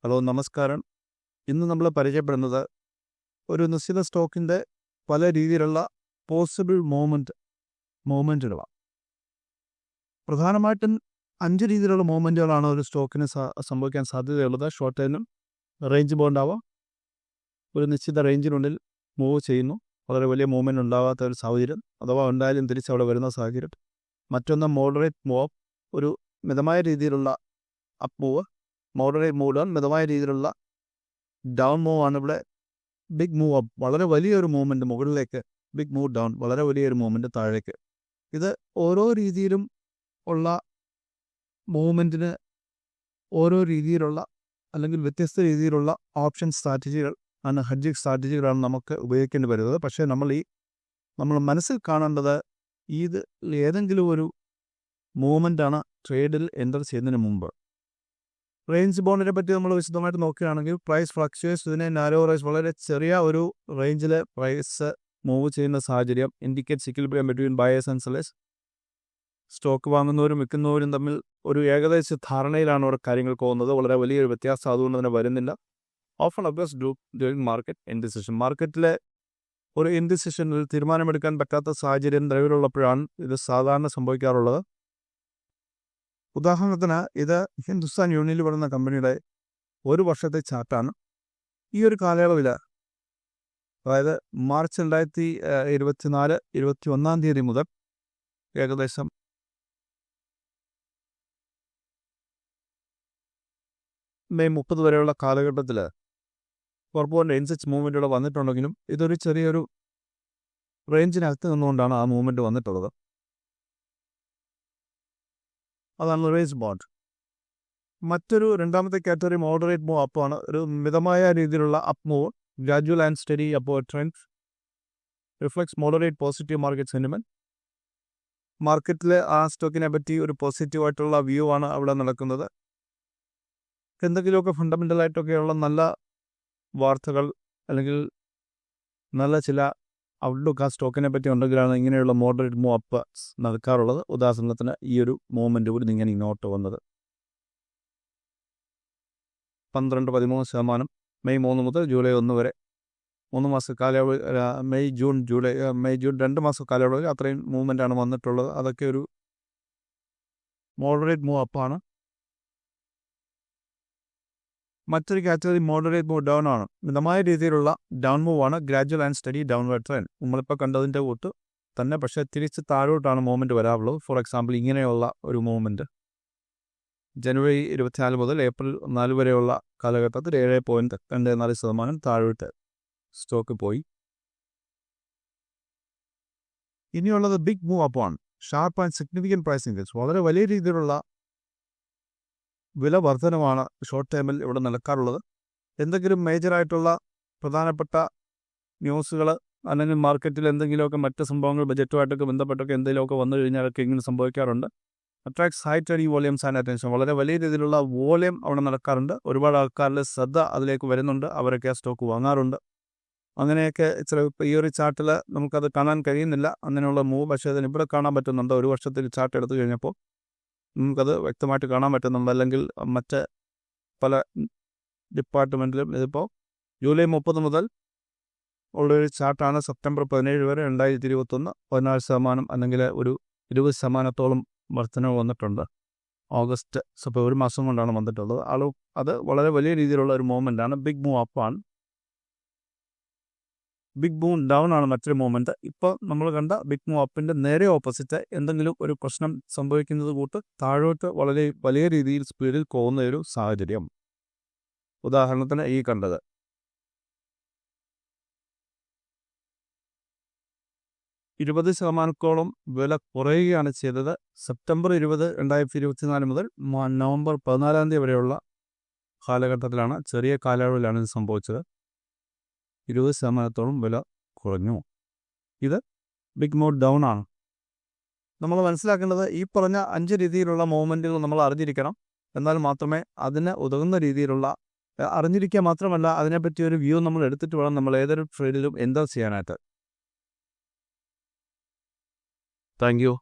Hello നമസ്കാരം. ഇന്ന് നമ്മൾ പരിചയപ്പെടുന്നത് ഒരു നിശ്ചിത സ്റ്റോക്കിൻ്റെ പല രീതിയിലുള്ള പോസിബിൾ മൂവ്മെൻറ്റുകളാണ്. പ്രധാനമായിട്ടും 5 രീതിയിലുള്ള മൂവ്മെൻറ്റുകളാണ് ഒരു സ്റ്റോക്കിന് സംഭവിക്കാൻ സാധ്യതയുള്ളത്. ഷോർട്ട് ടൈമിലും റേഞ്ച് ബോണ്ട് ആവാം. ഒരു നിശ്ചിത റേഞ്ചിനുള്ളിൽ മൂവ് ചെയ്യുന്നു, വളരെ വലിയ മൂവ്മെൻറ്റ് ഉണ്ടാകാത്ത ഒരു സാഹചര്യം, അഥവാ ഉണ്ടായാലും തിരിച്ചവിടെ വരുന്ന സാഹചര്യം. മറ്റൊന്ന് മോഡറേറ്റ് മൂവ്, ഒരു മിതമായ രീതിയിലുള്ള up move. Moderate move down, മിതമായ രീതിയിലുള്ള ഡൗൺ മൂവ് ആണ് ഇവിടെ. ബിഗ് മൂവ് അപ്പ്, വളരെ വലിയൊരു മൂവ്മെൻറ്റ് മുകളിലേക്ക്. ബിഗ് മൂവ് ഡൗൺ, വളരെ വലിയൊരു മൂവ്മെൻറ്റ് താഴേക്ക്. ഇത് ഓരോ രീതിയിലും ഉള്ള മൂവ്മെൻറ്റിന് ഓരോ രീതിയിലുള്ള അല്ലെങ്കിൽ വ്യത്യസ്ത രീതിയിലുള്ള ഓപ്ഷൻ സ്ട്രാറ്റജികൾ ആണ്, ഹെഡ്ജിങ് സ്ട്രാറ്റജികളാണ് നമുക്ക് ഉപയോഗിക്കേണ്ടി വരുന്നത്. പക്ഷേ നമ്മൾ മനസ്സിൽ കാണേണ്ടത് ഇത് ഏതെങ്കിലും ഒരു മൂവ്മെൻറ്റാണ് ട്രേഡിൽ എൻ്റർ ചെയ്യുന്നതിന് മുമ്പ്. റേഞ്ച് ബോണ്ടിനെ പറ്റി നമ്മൾ വിശദമായിട്ട് നോക്കുകയാണെങ്കിൽ പ്രൈസ് ഫ്ലക്ച്വേറ്റ്സ്, ഇതിനെ നാരോ റേഞ്ച്, വളരെ ചെറിയ ഒരു റേഞ്ചിൽ പ്രൈസ് മൂവ് ചെയ്യുന്ന സാഹചര്യം indicates equilibrium between buyers and sellers. Stock വാങ്ങുന്നവരും വിൽക്കുന്നവരും തമ്മിൽ ഒരു ഏകദേശ ധാരണയിലാണ് അവിടെ കാര്യങ്ങൾ പോകുന്നത്. വളരെ വലിയൊരു വ്യത്യാസം അതുകൊണ്ട് തന്നെ വരുന്നില്ല. Often appears during market indecision. മാർക്കറ്റിലെ ഒരു ഇൻഡിസിഷനിൽ തീരുമാനമെടുക്കാൻ പറ്റാത്ത സാഹചര്യം നിലവിലുള്ളപ്പോഴാണ് ഇത് സാധാരണ സംഭവിക്കാറുള്ളത്. ഉദാഹരണത്തിന് ഇത് ഹിന്ദുസ്ഥാൻ യൂണിയനിൽ പറയുന്ന കമ്പനിയുടെ ഒരു വർഷത്തെ ചാർട്ടാണ്. ഈ ഒരു കാലയളവിൽ, അതായത് മാർച്ച് 2024 21-ാം തീയതി മുതൽ ഏകദേശം മെയ് 30 വരെയുള്ള കാലഘട്ടത്തിൽ പുറപ്പോൻ്റെ ഇൻസെച്ച് മൂവ്മെൻറ്റുകൾ വന്നിട്ടുണ്ടെങ്കിലും ഇതൊരു ചെറിയൊരു റേഞ്ചിനകത്ത് നിന്നുകൊണ്ടാണ് ആ മൂവ്മെൻറ്റ് വന്നിട്ടുള്ളത്. അതാണ് റേഞ്ച് ബോണ്ട്. മറ്റൊരു രണ്ടാമത്തെ കാറ്റഗറി മോഡറേറ്റ് മൂവ് അപ്പ് ആണ്. ഒരു മിതമായ രീതിയിലുള്ള up move, gradual and study upward trend, reflects moderate positive market sentiment. മാർക്കറ്റിൽ ആ സ്റ്റോക്കിനെ പറ്റി ഒരു പോസിറ്റീവായിട്ടുള്ള വ്യൂ ആണ് അവിടെ നടക്കുന്നത്. എന്തെങ്കിലുമൊക്കെ ഫണ്ടമെൻ്റലായിട്ടൊക്കെയുള്ള നല്ല വാർത്തകൾ അല്ലെങ്കിൽ നല്ല ചില ഔട്ട്ലുക്ക് ആ സ്റ്റോക്കിനെ പറ്റി ഉണ്ടെങ്കിലാണ് ഇങ്ങനെയുള്ള മോഡറേറ്റ് മൂവ് അപ്പ് നടക്കാറുള്ളത്. ഉദാഹരണത്തിന് ഈ ഒരു മൂവ്മെൻറ്റ് കൂടി ഇങ്ങനെ ഇങ്ങോട്ട് വന്നത് 12-13% മെയ് 3 മുതൽ ജൂലൈ 1 വരെ 3 മാസ കാലയളവ്, മെയ് ജൂൺ 2 മാസ കാലയളവിൽ അത്രയും മൂവ്മെൻറ്റാണ് വന്നിട്ടുള്ളത്. അതൊക്കെ ഒരു മോഡറേറ്റ് മൂവ് അപ്പാണ്. മറ്റൊരു കാറ്റഗറി മോഡറേറ്റ് മൂവ് ഡൗൺ ആണ്. മിതമായ രീതിയിലുള്ള ഡൗൺ മൂവ് ആണ്, gradual and study downward trend. നമ്മളിപ്പോൾ കണ്ടതിൻ്റെ കൂട്ട് തന്നെ, പക്ഷേ തിരിച്ച് താഴോട്ടാണ് മൂവ്മെൻറ്റ് വരാറുള്ളത്. ഫോർ എക്സാമ്പിൾ ഇങ്ങനെയുള്ള ഒരു മൂവ്മെൻറ്റ് ജനുവരി 24 മുതൽ ഏപ്രിൽ 4 വരെയുള്ള കാലഘട്ടത്തിൽ 7.24% താഴോട്ട് സ്റ്റോക്ക് പോയി. ഇനിയുള്ളത് ബിഗ് മൂവ് അപ്പ് ആണ്. Sharp and significant price increase, വളരെ വലിയ രീതിയിലുള്ള വില വർധനമാണ് ഷോർട്ട് ടൈമിൽ ഇവിടെ നടക്കാറുള്ളത്. എന്തെങ്കിലും മേജറായിട്ടുള്ള പ്രധാനപ്പെട്ട ന്യൂസുകൾ അല്ലെങ്കിൽ മാർക്കറ്റിൽ എന്തെങ്കിലുമൊക്കെ മറ്റ് സംഭവങ്ങൾ ബജറ്റുമായിട്ടൊക്കെ ബന്ധപ്പെട്ടൊക്കെ എന്തെങ്കിലുമൊക്കെ വന്നു കഴിഞ്ഞാലൊക്കെ ഇങ്ങനെ സംഭവിക്കാറുണ്ട്. Attracts high trading volumes and attention, വളരെ വലിയ രീതിയിലുള്ള വോളിയം അവിടെ നടക്കാറുണ്ട്. ഒരുപാട് ആൾക്കാരുടെ ശ്രദ്ധ അതിലേക്ക് വരുന്നുണ്ട്, അവരൊക്കെ ആ സ്റ്റോക്ക് വാങ്ങാറുണ്ട്. അങ്ങനെയൊക്കെ ഈ ഒരു ചാർട്ടിൽ നമുക്കത് കാണാൻ കഴിയുന്നില്ല അങ്ങനെയുള്ള മൂവ്, പക്ഷേ അതിന് ഇവിടെ കാണാൻ പറ്റുന്നുണ്ട്. ഒരു വർഷത്തിൽ ചാർട്ട് എടുത്തു കഴിഞ്ഞപ്പോൾ നമുക്കത് വ്യക്തമായിട്ട് കാണാൻ പറ്റുന്നുണ്ട്. അല്ലെങ്കിൽ മറ്റ് പല ഡിപ്പാർട്ട്മെൻറ്റിലും ഇതിപ്പോൾ ജൂലൈ 30 മുതൽ ഉള്ളൊരു ചാർട്ടാണ്. സെപ്റ്റംബർ 17 വരെ 2021 14% അല്ലെങ്കിൽ ഒരു 20%-ഓളം വർധനവ് വന്നിട്ടുണ്ട്. ഓഗസ്റ്റ് ഇപ്പോൾ ഒരു മാസം കൊണ്ടാണ് വന്നിട്ടുള്ളത്. അത് വളരെ വലിയ രീതിയിലുള്ള ഒരു മൂവ്മെൻറ്റാണ്. ബിഗ് മൂവ് അപ്പാണ്. ബിഗ് മൂവ് ഡൗൺ ആണ് മറ്റൊരു മൂവ്മെൻറ്റ്. ഇപ്പോൾ നമ്മൾ കണ്ട ബിഗ് മൂവ് അപ്പിൻ്റെ നേരെ ഓപ്പോസിറ്റ് എന്തെങ്കിലും ഒരു പ്രശ്നം സംഭവിക്കുന്നത് കൂട്ട് താഴോട്ട് വളരെ വലിയ രീതിയിൽ സ്പീഡിൽ പോകുന്ന ഒരു സാഹചര്യം. ഉദാഹരണത്തിന് ഈ കണ്ടത് 20%-ഓളം വില കുറയുകയാണ് ചെയ്തത്. സെപ്റ്റംബർ 20, 2024 മുതൽ നവംബർ 14 തീയതി വരെയുള്ള കാലഘട്ടത്തിലാണ്, ചെറിയ കാലയളവിലാണ് ഇത് സംഭവിച്ചത്. 20%-ഓളം വില കുറഞ്ഞു. ഇത് ബിഗ് മൂവ് ഡൗൺ ആണ്. നമ്മൾ മനസ്സിലാക്കേണ്ടത് ഈ പറഞ്ഞ 5 രീതിയിലുള്ള മൂവ്മെൻറ്റുകൾ നമ്മൾ അറിഞ്ഞിരിക്കണം. എന്നാൽ മാത്രമേ അതിന് ഉതകുന്ന രീതിയിലുള്ള അറിഞ്ഞിരിക്കുക മാത്രമല്ല, അതിനെപ്പറ്റി ഒരു വ്യൂ നമ്മൾ എടുത്തിട്ട് വേണം നമ്മൾ ഏതൊരു ട്രേഡിലും എൻ്റർ ചെയ്യാനായിട്ട്. Thank you.